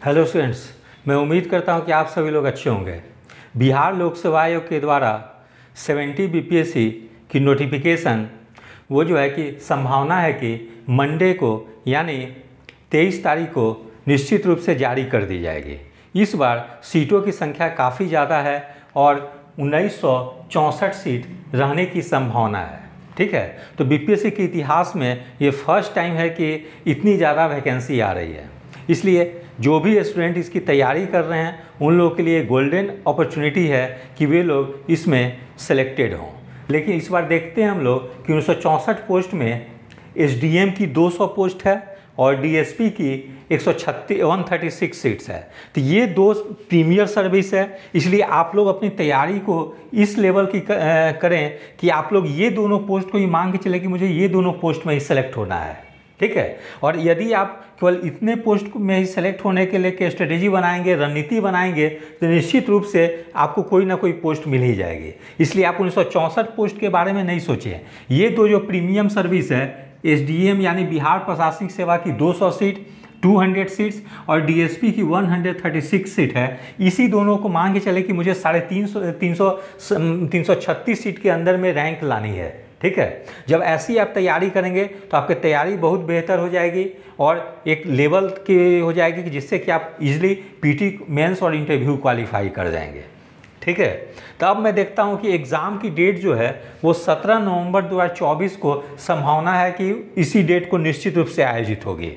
Hello students, मैं उम्मीद करता हूं कि आप सभी लोग अच्छे होंगे। बिहार लोक सेवा आयोग के द्वारा 70 बीपीएससी की नोटिफिकेशन वो जो है कि संभावना है कि मंडे को यानी 23 तारीख को निश्चित रूप से जारी कर दी जाएगी। इस बार सीटों की संख्या काफ़ी ज़्यादा है और 1964 सीट रहने की संभावना है। ठीक है, तो बीपीएससी के इतिहास में ये फर्स्ट टाइम है कि इतनी ज़्यादा वैकेंसी आ रही है। इसलिए जो भी स्टूडेंट इसकी तैयारी कर रहे हैं उन लोगों के लिए गोल्डन अपॉर्चुनिटी है कि वे लोग इसमें सेलेक्टेड हों। लेकिन इस बार देखते हैं हम लोग कि 1964 पोस्ट में एसडीएम की 200 पोस्ट है और डीएसपी की 136 सीट्स है। तो ये दो प्रीमियर सर्विस है, इसलिए आप लोग अपनी तैयारी को इस लेवल की करें कि आप लोग ये दोनों पोस्ट को ही मान के चले कि मुझे ये दोनों पोस्ट में ही सेलेक्ट होना है। ठीक है, और यदि आप केवल इतने पोस्ट में ही सेलेक्ट होने के लिए स्ट्रेटेजी बनाएंगे, रणनीति बनाएंगे, तो निश्चित रूप से आपको कोई ना कोई पोस्ट मिल ही जाएगी। इसलिए आप 1964 पोस्ट के बारे में नहीं सोचिए। ये दो जो प्रीमियम सर्विस है, एसडीएम यानी बिहार प्रशासनिक सेवा की 200 सीट 200 सीट्स और डीएसपी की 136 सीट है, इसी दोनों को मान के चले कि मुझे 336 सीट के अंदर में रैंक लानी है। ठीक है, जब ऐसी आप तैयारी करेंगे तो आपकी तैयारी बहुत बेहतर हो जाएगी और एक लेवल की हो जाएगी कि जिससे कि आप इजीली पीटी मेंस और इंटरव्यू क्वालिफाई कर जाएंगे। ठीक है, तो अब मैं देखता हूं कि एग्ज़ाम की डेट जो है वो 17 नवंबर 2024 को संभावना है कि इसी डेट को निश्चित रूप से आयोजित होगी।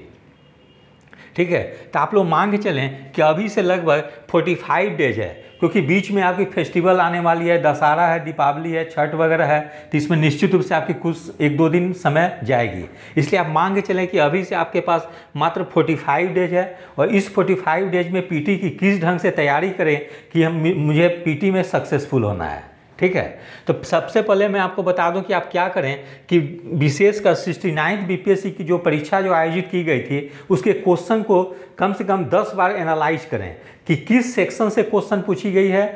ठीक है, तो आप लोग मान के चलें कि अभी से लगभग 45 डेज है, क्योंकि बीच में आपकी फेस्टिवल आने वाली है, दशहरा है, दीपावली है, छठ वगैरह है, तो इसमें निश्चित रूप से आपकी कुछ 1-2 दिन समय जाएगी। इसलिए आप मान के चलें कि अभी से आपके पास मात्र 45 डेज है और इस 45 डेज में पीटी की किस ढंग से तैयारी करें कि मुझे पीटी में सक्सेसफुल होना है। ठीक है, तो सबसे पहले मैं आपको बता दूं कि आप क्या करें कि विशेषकर 69 बीपीएससी की जो परीक्षा जो आयोजित की गई थी उसके क्वेश्चन को कम से कम 10 बार एनालाइज करें कि किस सेक्शन से क्वेश्चन पूछी गई है,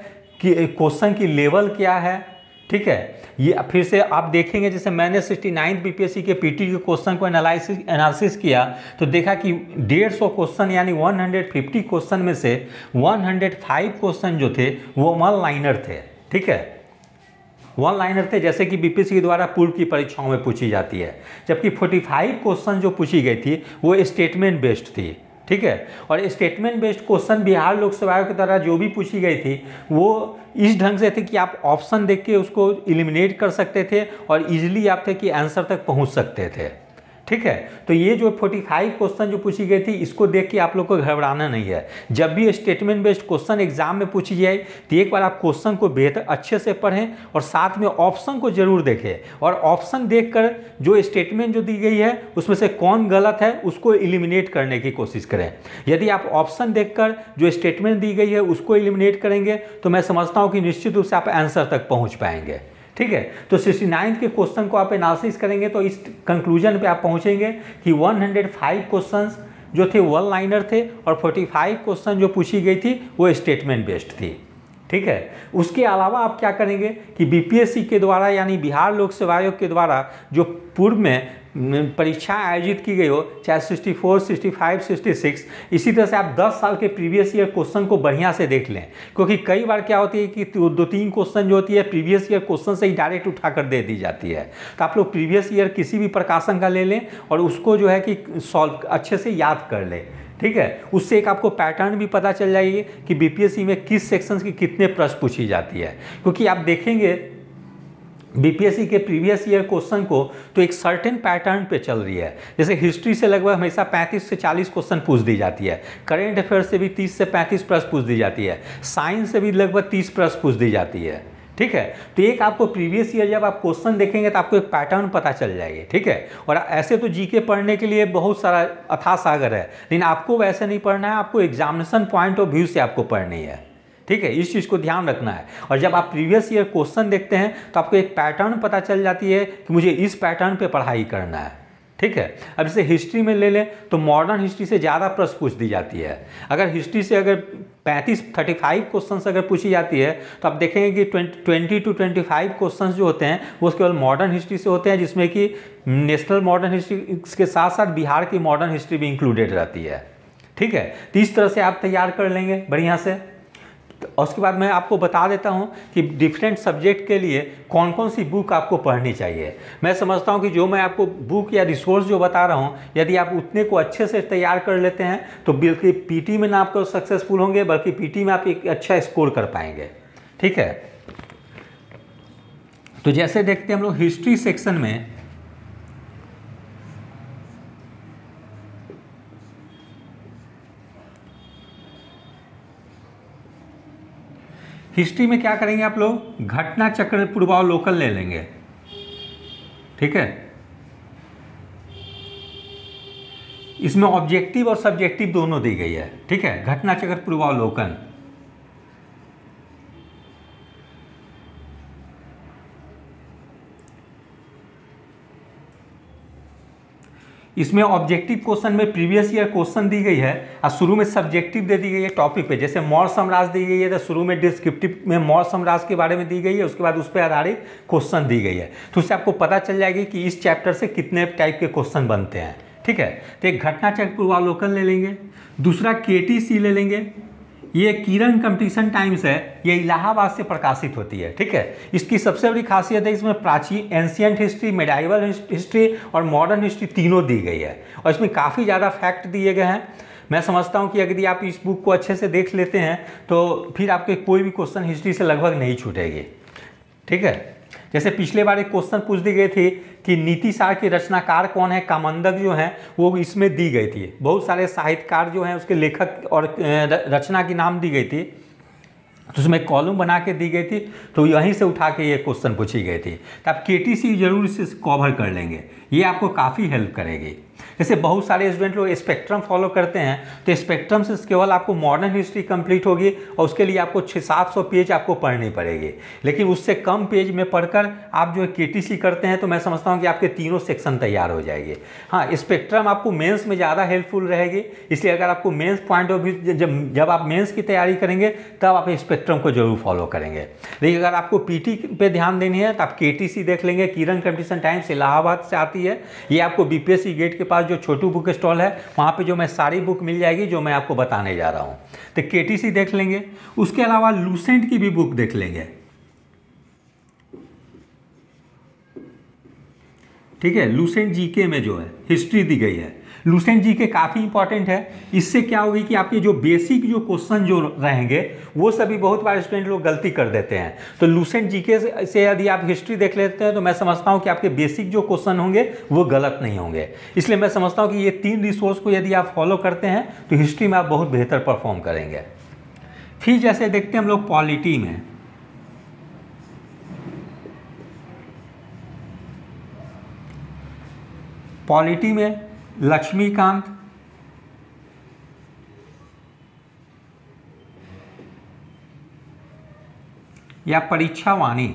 कि क्वेश्चन की लेवल क्या है। ठीक है, ये फिर से आप देखेंगे, जैसे मैंने 69 बीपीएससी के पीटी के क्वेश्चन को एनालिसिस किया तो देखा कि 150 क्वेश्चन यानी 150 क्वेश्चन में से 105 क्वेश्चन जो थे वो वन लाइनर थे। ठीक है, वन लाइनर थे जैसे कि बीपीएससी के द्वारा पूर्व की परीक्षाओं में पूछी जाती है, जबकि 45 क्वेश्चन जो पूछी गई थी वो स्टेटमेंट बेस्ड थी। ठीक है, और स्टेटमेंट बेस्ड क्वेश्चन बिहार लोक सेवा आयोग के द्वारा जो भी पूछी गई थी वो इस ढंग से थे कि आप ऑप्शन देख के उसको एलिमिनेट कर सकते थे और इजीली आप थे कि आंसर तक पहुंच सकते थे। ठीक है, तो ये जो 45 क्वेश्चन जो पूछी गई थी इसको देख के आप लोग को घबराना नहीं है। जब भी स्टेटमेंट बेस्ड क्वेश्चन एग्जाम में पूछी जाए तो एक बार आप क्वेश्चन को बेहतर अच्छे से पढ़ें और साथ में ऑप्शन को जरूर देखें और ऑप्शन देखकर जो स्टेटमेंट जो दी गई है उसमें से कौन गलत है उसको एलिमिनेट करने की कोशिश करें। यदि आप ऑप्शन देखकर जो स्टेटमेंट दी गई है उसको एलिमिनेट करेंगे तो मैं समझता हूँ कि निश्चित रूप से आप आंसर तक पहुँच पाएंगे। ठीक है, तो 69 के क्वेश्चन को आप एनालिसिस करेंगे तो इस कंक्लूजन पे आप पहुंचेंगे कि 105 क्वेश्चंस जो थे वन लाइनर थे और 45 क्वेश्चन जो पूछी गई थी वो स्टेटमेंट बेस्ड थी। ठीक है, उसके अलावा आप क्या करेंगे कि बीपीएससी के द्वारा यानी बिहार लोक सेवा आयोग के द्वारा जो पूर्व में परीक्षा आयोजित की गई हो, चाहे 64, 65, 66, इसी तरह से आप 10 साल के प्रीवियस ईयर क्वेश्चन को बढ़िया से देख लें, क्योंकि कई बार क्या होती है कि 2-3 क्वेश्चन जो होती है प्रीवियस ईयर क्वेश्चन से ही डायरेक्ट उठाकर दे दी जाती है। तो आप लोग प्रीवियस ईयर किसी भी प्रकाशन का ले लें और उसको जो है कि सॉल्व अच्छे से याद कर लें। ठीक है, उससे एक आपको पैटर्न भी पता चल जाएगी कि बीपीएससी में किस सेक्शंस की कितने प्रश्न पूछी जाती है, क्योंकि आप देखेंगे बीपीएससी के प्रीवियस ईयर क्वेश्चन को तो एक सर्टेन पैटर्न पे चल रही है। जैसे हिस्ट्री से लगभग हमेशा 35 से 40 क्वेश्चन पूछ दी जाती है, करेंट अफेयर्स से भी 30 से 35 प्रश्न पूछ दी जाती है, साइंस से भी लगभग 30 प्रश्न पूछ दी जाती है। ठीक है, तो एक आपको प्रीवियस ईयर जब आप क्वेश्चन देखेंगे तो आपको एक पैटर्न पता चल जाएगी। ठीक है, और ऐसे तो जीके पढ़ने के लिए बहुत सारा अथाह सागर है, लेकिन आपको वैसे नहीं पढ़ना है, आपको एग्जामिनेशन पॉइंट ऑफ व्यू से आपको पढ़नी है। ठीक है, इस चीज़ को ध्यान रखना है। और जब आप प्रीवियस ईयर क्वेश्चन देखते हैं तो आपको एक पैटर्न पता चल जाती है कि मुझे इस पैटर्न पे पढ़ाई करना है। ठीक है, अब जैसे हिस्ट्री में ले लें तो मॉडर्न हिस्ट्री से ज़्यादा प्रश्न पूछ दी जाती है। अगर हिस्ट्री से अगर 35 क्वेश्चन अगर पूछी जाती है तो आप देखेंगे कि 20 to 25 क्वेश्चन जो होते हैं वो केवल मॉडर्न हिस्ट्री से होते हैं, जिसमें कि नेशनल मॉडर्न हिस्ट्री के साथ साथ बिहार की मॉडर्न हिस्ट्री भी इंक्लूडेड रहती है। ठीक है। तो इस तरह से आप तैयार कर लेंगे बढ़िया से। और उसके बाद मैं आपको बता देता हूं कि डिफरेंट सब्जेक्ट के लिए कौन कौन सी बुक आपको पढ़नी चाहिए। मैं समझता हूं कि जो मैं आपको बुक या रिसोर्स जो बता रहा हूं, यदि आप उतने को अच्छे से तैयार कर लेते हैं तो बिल्कुल पीटी में ना आपको सक्सेसफुल होंगे, बल्कि पीटी में आप एक अच्छा स्कोर कर पाएंगे। ठीक है। तो जैसे देखते हैं हम लोग हिस्ट्री सेक्शन में, हिस्ट्री में क्या करेंगे आप लोग, घटना चक्र पूर्वावलोकन ले लेंगे। ठीक है। इसमें ऑब्जेक्टिव और सब्जेक्टिव दोनों दी गई है। ठीक है। घटना चक्र पूर्वावलोकन, इसमें ऑब्जेक्टिव क्वेश्चन में प्रीवियस ईयर क्वेश्चन दी गई है और शुरू में सब्जेक्टिव दे दी गई है टॉपिक पे। जैसे मौर्य साम्राज्य दी गई है तो शुरू में डिस्क्रिप्टिव में मौर्य साम्राज्य के बारे में दी गई है, उसके बाद उस पर आधारित क्वेश्चन दी गई है। तो उससे आपको पता चल जाएगी कि इस चैप्टर से कितने टाइप के क्वेश्चन बनते हैं। ठीक है। तो एक घटना चक्र पूर्वावलोकन ले लेंगे। दूसरा केटीसी ले लेंगे। ये किरण कंपटीशन टाइम्स है, ये इलाहाबाद से प्रकाशित होती है। ठीक है। इसकी सबसे बड़ी खासियत है इसमें प्राचीन एंशियंट हिस्ट्री, मेडाइवल हिस्ट्री और मॉडर्न हिस्ट्री तीनों दी गई है और इसमें काफ़ी ज़्यादा फैक्ट दिए गए हैं। मैं समझता हूं कि अगर आप इस बुक को अच्छे से देख लेते हैं तो फिर आपके कोई भी क्वेश्चन हिस्ट्री से लगभग नहीं छूटेगी। ठीक है। जैसे पिछले बार एक क्वेश्चन पूछ दी गई थी कि नीति सार के रचनाकार कौन है, कामंदक जो है वो इसमें दी गई थी। बहुत सारे साहित्यकार जो हैं उसके लेखक और रचना की नाम दी गई थी, तो उसमें कॉलम बना के दी गई थी, तो यहीं से उठा के ये क्वेश्चन पूछी गई थी। तो आप केटीसी जरूर इसे कवर कर लेंगे, ये आपको काफ़ी हेल्प करेगी। जैसे बहुत सारे स्टूडेंट लोग स्पेक्ट्रम फॉलो करते हैं, तो स्पेक्ट्रम से केवल आपको मॉडर्न हिस्ट्री कंप्लीट होगी और उसके लिए आपको 600-700 पेज आपको पढ़नी पड़ेगी। लेकिन उससे कम पेज में पढ़कर आप जो है केटीसी करते हैं तो मैं समझता हूं कि आपके तीनों सेक्शन तैयार हो जाएंगे। हाँ, स्पेक्ट्रम आपको मेंस में ज़्यादा हेल्पफुल रहेगी, इसलिए अगर आपको मेंस पॉइंट ऑफ व्यू जब आप मेंस की तैयारी करेंगे तब आप स्पेक्ट्रम को जरूर फॉलो करेंगे। लेकिन अगर आपको पीटी पे ध्यान देनी है तो आप केटीसी देख लेंगे। किरण कंपटीशन टाइम्स इलाहाबाद से आती है, ये आपको बीपीएससी गेट के पास जो छोटू बुक स्टॉल है वहाँ पे जो मैं सारी बुक मिल जाएगी जो मैं आपको बताने जा रहा हूँ। तो केटीसी देख लेंगे। उसके अलावा लूसेंट की भी बुक देख लेंगे। ठीक है। लूसेंट जीके में जो है हिस्ट्री दी गई है, लूसेंट जीके काफ़ी इंपॉर्टेंट है। इससे क्या होगी कि आपके जो बेसिक जो क्वेश्चन जो रहेंगे वो सभी बहुत बार स्टूडेंट लोग गलती कर देते हैं। तो लूसेंट जीके से यदि आप हिस्ट्री देख लेते हैं तो मैं समझता हूं कि आपके बेसिक जो क्वेश्चन होंगे वो गलत नहीं होंगे। इसलिए मैं समझता हूं कि ये 3 रिसोर्स को यदि आप फॉलो करते हैं तो हिस्ट्री में आप बहुत बेहतर परफॉर्म करेंगे। फिर जैसे देखते हैं हम लोग पॉलिटी में, पॉलिटी में लक्ष्मीकांत, या परीक्षावाणी,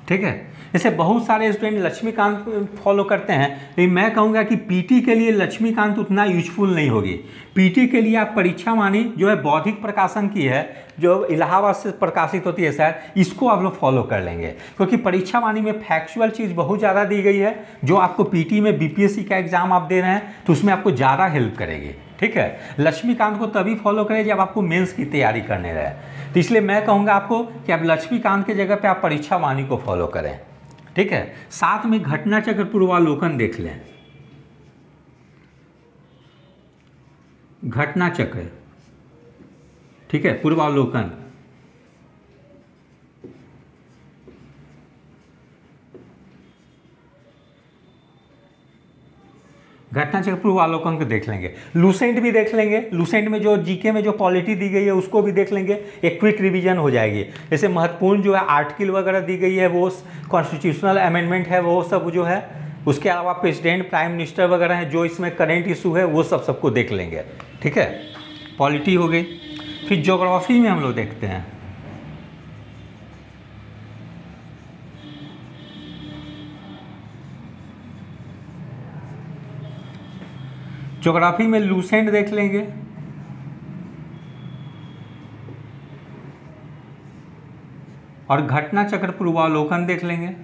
ठीक है। जैसे बहुत सारे स्टूडेंट लक्ष्मीकांत फॉलो करते हैं, लेकिन मैं कहूँगा कि पीटी के लिए लक्ष्मीकांत उतना यूजफुल नहीं होगी। पीटी के लिए आप परीक्षावाणी जो है बौद्धिक प्रकाशन की है, जो इलाहाबाद से प्रकाशित होती है शायद, इसको आप लोग फॉलो कर लेंगे, क्योंकि परीक्षावाणी में फैक्चुअल चीज़ बहुत ज़्यादा दी गई है जो आपको पीटी में बीपीएससी का एग्जाम आप दे रहे हैं तो उसमें आपको ज़्यादा हेल्प करेगी। ठीक है। लक्ष्मीकांत को तभी फॉलो करें जब आपको मेंस की तैयारी करने रहे, तो इसलिए मैं कहूँगा आपको कि आप लक्ष्मीकांत के जगह पे आप परीक्षावाणी को फॉलो करें। ठीक है। साथ में घटना चक्र पूर्वावलोकन देख लें। घटना चक्र, ठीक है, पूर्वावलोकन, घटना चक्र पूर्वावलोकन को देख लेंगे। लूसेंट भी देख लेंगे। लूसेंट में जो जीके में जो पॉलिटी दी गई है उसको भी देख लेंगे, एक क्विक रिवीजन हो जाएगी। जैसे महत्वपूर्ण जो है आर्टिकल वगैरह दी गई है, वो कॉन्स्टिट्यूशनल अमेंडमेंट है, वो सब जो है। उसके अलावा प्रेसिडेंट, प्राइम मिनिस्टर वगैरह हैं, जो इसमें करेंट इशू है वो सबको देख लेंगे। ठीक है। पॉलिटी हो गई। फिर ज्योग्राफी में हम लोग देखते हैं। ज्योग्राफी में लूसेंट देख लेंगे। और घटना चक्र पूर्वावलोकन देख लेंगे।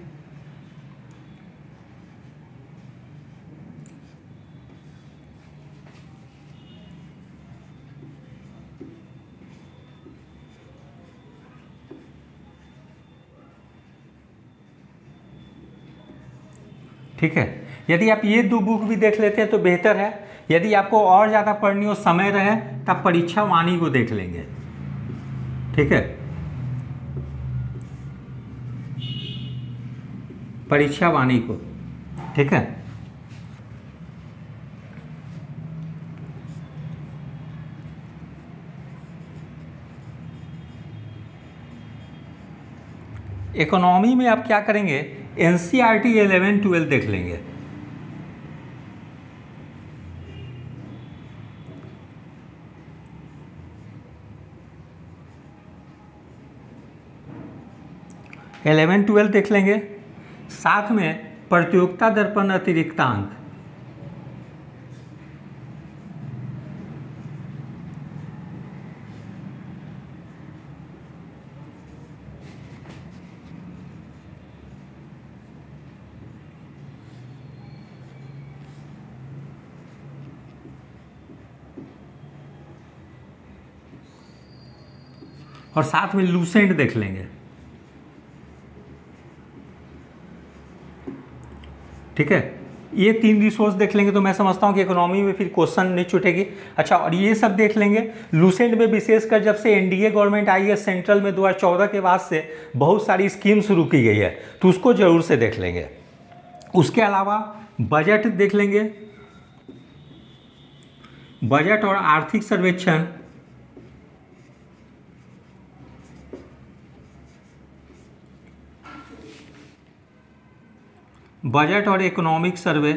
ठीक है, यदि आप ये 2 बुक भी देख लेते हैं तो बेहतर है। यदि आपको और ज़्यादा पढ़नी हो, समय रहे, तब परीक्षा वाणी को देख लेंगे। ठीक है, परीक्षा वाणी को। ठीक है, इकोनॉमी में आप क्या करेंगे, एनसीईआरटी 11-12 देख लेंगे। इलेवन 12 देख लेंगे, साथ में प्रतियोगिता दर्पण अतिरिक्तांक। और साथ में लूसेंट देख लेंगे। ठीक है, ये 3 रिसोर्स देख लेंगे तो मैं समझता हूँ कि इकोनॉमी में फिर क्वेश्चन नहीं छूटेगी। अच्छा, और ये सब देख लेंगे। लूसेंट में विशेषकर जब से एनडीए गवर्नमेंट आई है सेंट्रल में 2014 के बाद से बहुत सारी स्कीम शुरू की गई है, तो उसको जरूर से देख लेंगे। उसके अलावा बजट देख लेंगे, बजट और आर्थिक सर्वेक्षण, बजट और इकोनॉमिक सर्वे,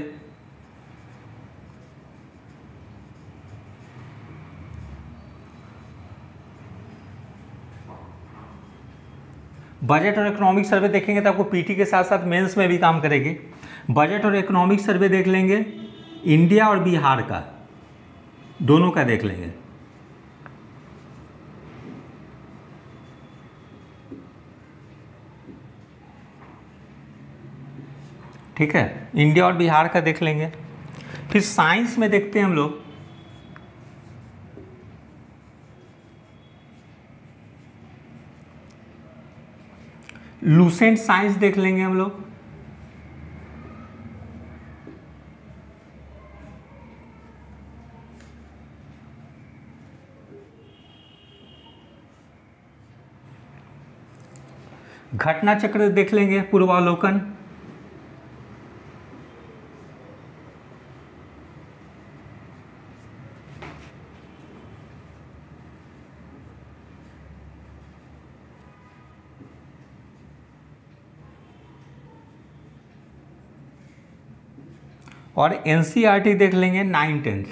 बजट और इकोनॉमिक सर्वे देखेंगे तो आपको पीटी के साथ साथ मेंस में भी काम करेगी। बजट और इकोनॉमिक सर्वे देख लेंगे, इंडिया और बिहार का, दोनों का देख लेंगे। ठीक है, इंडिया और बिहार का देख लेंगे। फिर साइंस में देखते हैं हम लोग, लूसेंट साइंस देख लेंगे हम लोग। घटना चक्र देख लेंगे, पूर्वावलोकन। और एनसीईआरटी देख लेंगे 9-10।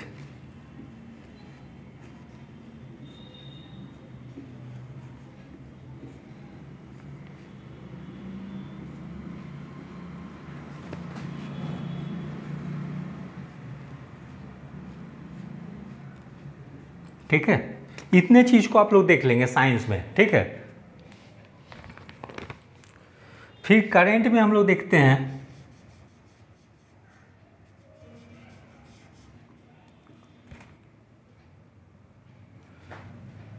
ठीक है, इतने चीज को आप लोग देख लेंगे साइंस में। ठीक है, फिर करंट में हम लोग देखते हैं,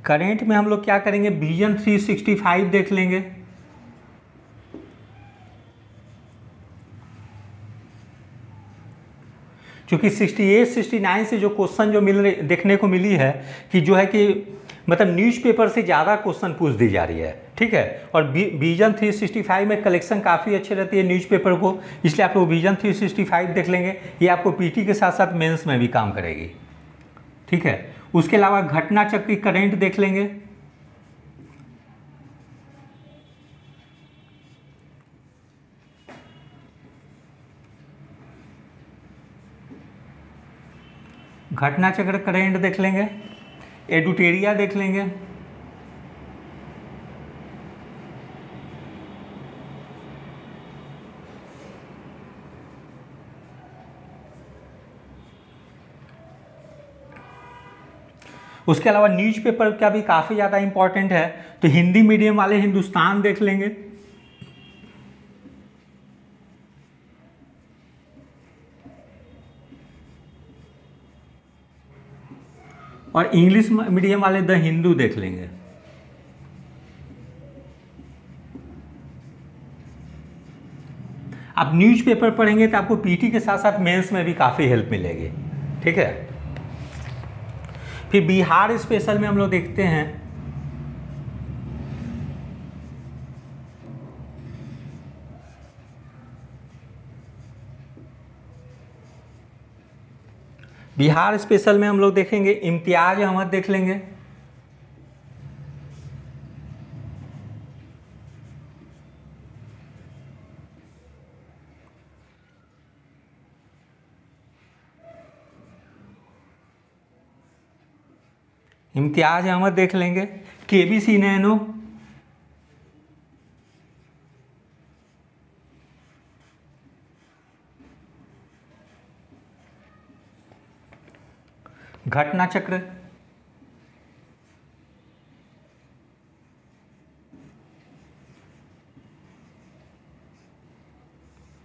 करंट में हम लोग क्या करेंगे, विजन 365 देख लेंगे। क्योंकि 68-69 से जो क्वेश्चन जो देखने को मिली है कि जो है कि मतलब न्यूज़पेपर से ज़्यादा क्वेश्चन पूछ दी जा रही है। ठीक है, और विजन 365 में कलेक्शन काफ़ी अच्छी रहती है न्यूज़पेपर को, इसलिए आप लोग विजन 365 देख लेंगे। ये आपको पीटी के साथ साथ मेंस में भी काम करेगी। ठीक है, उसके अलावा घटना चक्र की करंट देख लेंगे। घटना चक्र करंट देख लेंगे, एडुटेरिया देख लेंगे। उसके अलावा न्यूज़पेपर का भी काफ़ी ज़्यादा इंपॉर्टेंट है, तो हिंदी मीडियम वाले हिंदुस्तान देख लेंगे, और इंग्लिश मीडियम वाले द हिंदू देख लेंगे। आप न्यूज़पेपर पढ़ेंगे तो आपको पीटी के साथ साथ मेंस में भी काफ़ी हेल्प मिलेगी, ठीक है। फिर बिहार स्पेशल में हम लोग देखते हैं, बिहार स्पेशल में हम लोग देखेंगे इम्तियाज अहमद देख लेंगे, इम्तियाज अहमद देख लेंगे, केबीसी नैनो, घटना चक्र,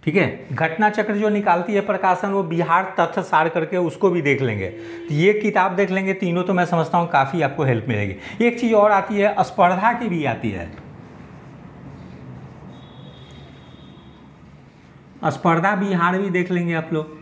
ठीक है। घटना चक्र जो निकालती है प्रकाशन वो बिहार तथ्य सार करके, उसको भी देख लेंगे। तो ये किताब देख लेंगे, तीनों तो मैं समझता हूँ काफ़ी आपको हेल्प मिलेगी। एक चीज़ और आती है, स्पर्धा की भी आती है, स्पर्धा बिहार भी देख लेंगे आप लोग।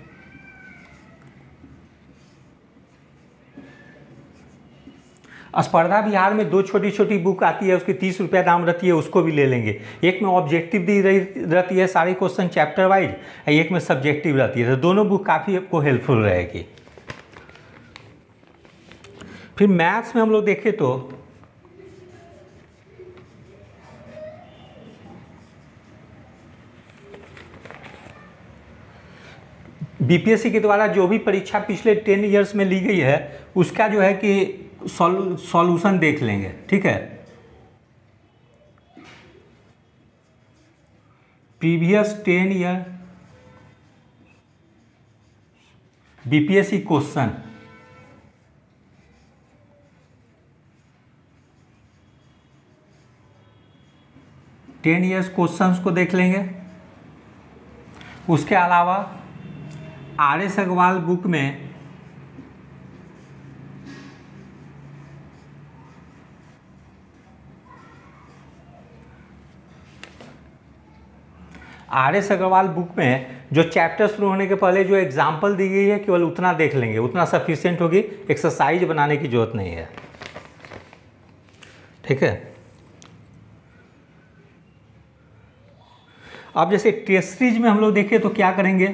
स्पर्धा बिहार में 2 छोटी छोटी बुक आती है, उसकी 30 रुपया दाम रहती है, उसको भी ले लेंगे। एक में ऑब्जेक्टिव दी रहती है सारी क्वेश्चन चैप्टर वाइज, एक में सब्जेक्टिव रहती है, तो दोनों बुक काफ़ी आपको हेल्पफुल रहेगी। फिर मैथ्स में हम लोग देखें तो बीपीएससी के द्वारा जो भी परीक्षा पिछले 10 ईयर्स में ली गई है उसका जो है कि सॉल्यूशन देख लेंगे, ठीक है। Previous 10 year BPSC question, ten years questions को देख लेंगे। उसके अलावा आर.एस. अग्रवाल बुक में जो चैप्टर शुरू होने के पहले जो एग्जाम्पल दी गई है केवल उतना देख लेंगे, उतना सफिशिएंट होगी, एक्सरसाइज बनाने की जरूरत नहीं है, ठीक है। अब जैसे टेस्ट सीरीज में हम लोग देखें तो क्या करेंगे,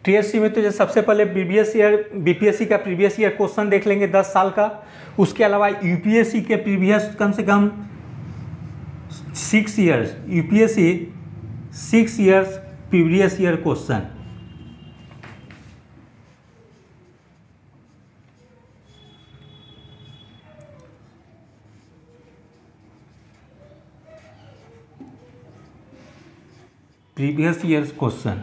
टीएससी में तो जैसे सबसे पहले बीपीएससी का प्रीवियस ईयर क्वेश्चन देख लेंगे 10 साल का। उसके अलावा यूपीएससी के प्रीवियस कम से कम 6 years, UPSC 6 years previous year question, previous years question.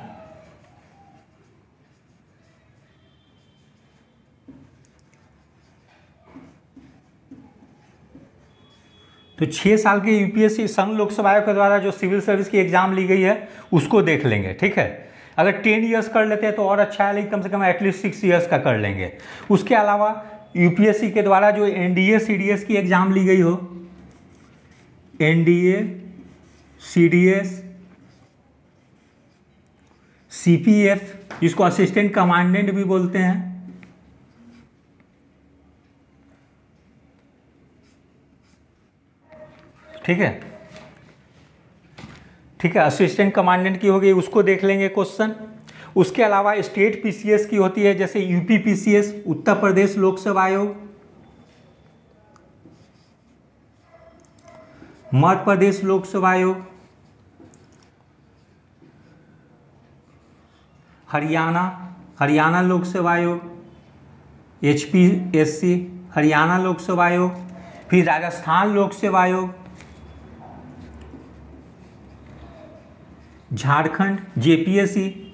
तो 6 साल के यूपीएससी संघ लोक सेवा आयोग के द्वारा जो सिविल सर्विस की एग्जाम ली गई है उसको देख लेंगे, ठीक है। अगर 10 ईयर्स कर लेते हैं तो और अच्छा है, लेकिन कम से कम एटलीस्ट 6 ईयर्स का कर लेंगे। उसके अलावा यूपीएससी के द्वारा जो एनडीए सीडीएस की एग्जाम ली गई हो, एनडीए सीडीएस सीपीएफ, जिसको असिस्टेंट कमांडेंट भी बोलते हैं, ठीक है, ठीक है, असिस्टेंट कमांडेंट की हो गई, उसको देख लेंगे क्वेश्चन। उसके अलावा स्टेट पीसीएस की होती है, जैसे यूपी पीसीएस, उत्तर प्रदेश लोक सेवा आयोग, मध्य प्रदेश लोक सेवा आयोग, हरियाणा लोक सेवा आयोग, एचपीएससी हरियाणा लोक सेवा आयोग, फिर राजस्थान लोक सेवा आयोग, झारखंड जेपीएससी,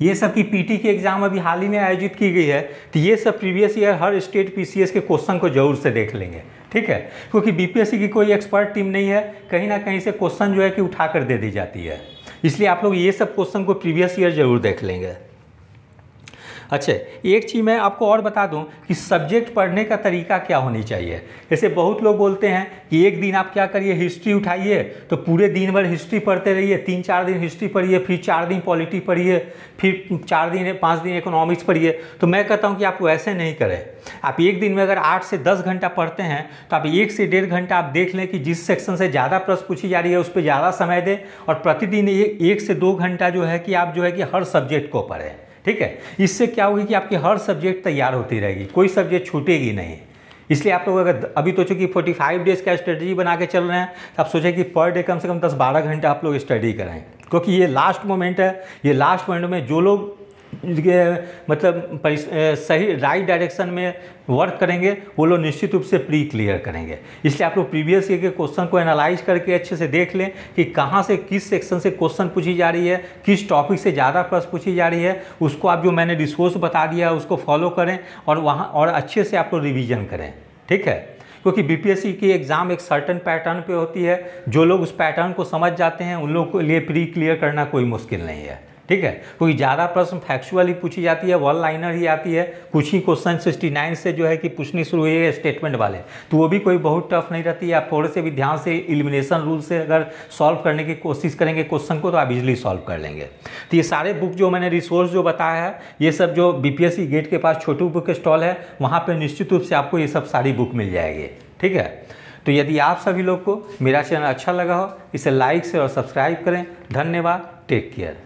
ये सब की पीटी की एग्ज़ाम अभी हाल ही में आयोजित की गई है, तो ये सब प्रीवियस ईयर हर स्टेट पीसीएस के क्वेश्चन को जरूर से देख लेंगे, ठीक है। क्योंकि बीपीएससी की कोई एक्सपर्ट टीम नहीं है, कहीं ना कहीं से क्वेश्चन जो है कि उठा कर दे दी जाती है, इसलिए आप लोग ये सब क्वेश्चन को प्रीवियस ईयर जरूर देख लेंगे। अच्छा, एक चीज़ मैं आपको और बता दूं कि सब्जेक्ट पढ़ने का तरीका क्या होनी चाहिए। जैसे बहुत लोग बोलते हैं कि एक दिन आप क्या करिए, हिस्ट्री उठाइए तो पूरे दिन भर हिस्ट्री पढ़ते रहिए, 3-4 दिन हिस्ट्री पढ़िए, फिर 4 दिन पॉलिटी पढ़िए, फिर 5 दिन इकोनॉमिक्स पढ़िए। तो मैं कहता हूँ कि आप वैसे नहीं करें। आप एक दिन में अगर 8 से 10 घंटा पढ़ते हैं तो आप 1 से 1.5 घंटा आप देख लें कि जिस सेक्शन से ज़्यादा प्रश्न पूछी जा रही है उस पर ज़्यादा समय दें, और प्रतिदिन 1 से 2 घंटा जो है कि आप जो है कि हर सब्जेक्ट को पढ़ें, ठीक है। इससे क्या होगी कि आपकी हर सब्जेक्ट तैयार होती रहेगी, कोई सब्जेक्ट छूटेगी नहीं। इसलिए आप लोग अगर अभी तो चूँकि 45 डेज़ का स्ट्रेटजी बना के चल रहे हैं, तो आप सोचें कि पर डे कम से कम 10-12 घंटा आप लोग स्टडी करें, क्योंकि ये लास्ट मोमेंट है। ये लास्ट मोमेंट में जो लोग मतलब सही राइट डायरेक्शन में वर्क करेंगे वो लोग निश्चित रूप से प्री क्लियर करेंगे। इसलिए आप लोग प्रीवियस ईयर के क्वेश्चन को एनालाइज करके अच्छे से देख लें कि कहाँ से किस सेक्शन से क्वेश्चन पूछी जा रही है, किस टॉपिक से ज़्यादा प्रश्न पूछी जा रही है। उसको आप जो मैंने रिसोर्स बता दिया है उसको फॉलो करें और वहाँ और अच्छे से आप लोग रिविज़न करें, ठीक है। क्योंकि बीपीएससी की एग्ज़ाम एक सर्टन पैटर्न पे होती है, जो लोग उस पैटर्न को समझ जाते हैं उन लोगों के लिए प्री क्लियर करना कोई मुश्किल नहीं है, ठीक है। क्योंकि ज़्यादा प्रश्न फैक्चुअल ही पूछी जाती है, वन लाइनर ही आती है। कुछ ही क्वेश्चन 69 से जो है कि पूछनी शुरू हुई है स्टेटमेंट वाले, तो वो भी कोई बहुत टफ नहीं रहती है। आप थोड़े से भी ध्यान से एलिमिनेशन रूल से अगर सॉल्व करने की कोशिश करेंगे क्वेश्चन को तो आप इजीली सॉल्व कर लेंगे। तो ये सारे बुक जो मैंने रिसोर्स जो बताया है, ये सब जो बीपीएससी गेट के पास छोटू बुक स्टॉल है वहाँ पर निश्चित रूप से आपको ये सब सारी बुक मिल जाएगी, ठीक है। तो यदि आप सभी लोग को मेरा चैनल अच्छा लगा हो, इसे लाइक से और सब्सक्राइब करें। धन्यवाद, टेक केयर।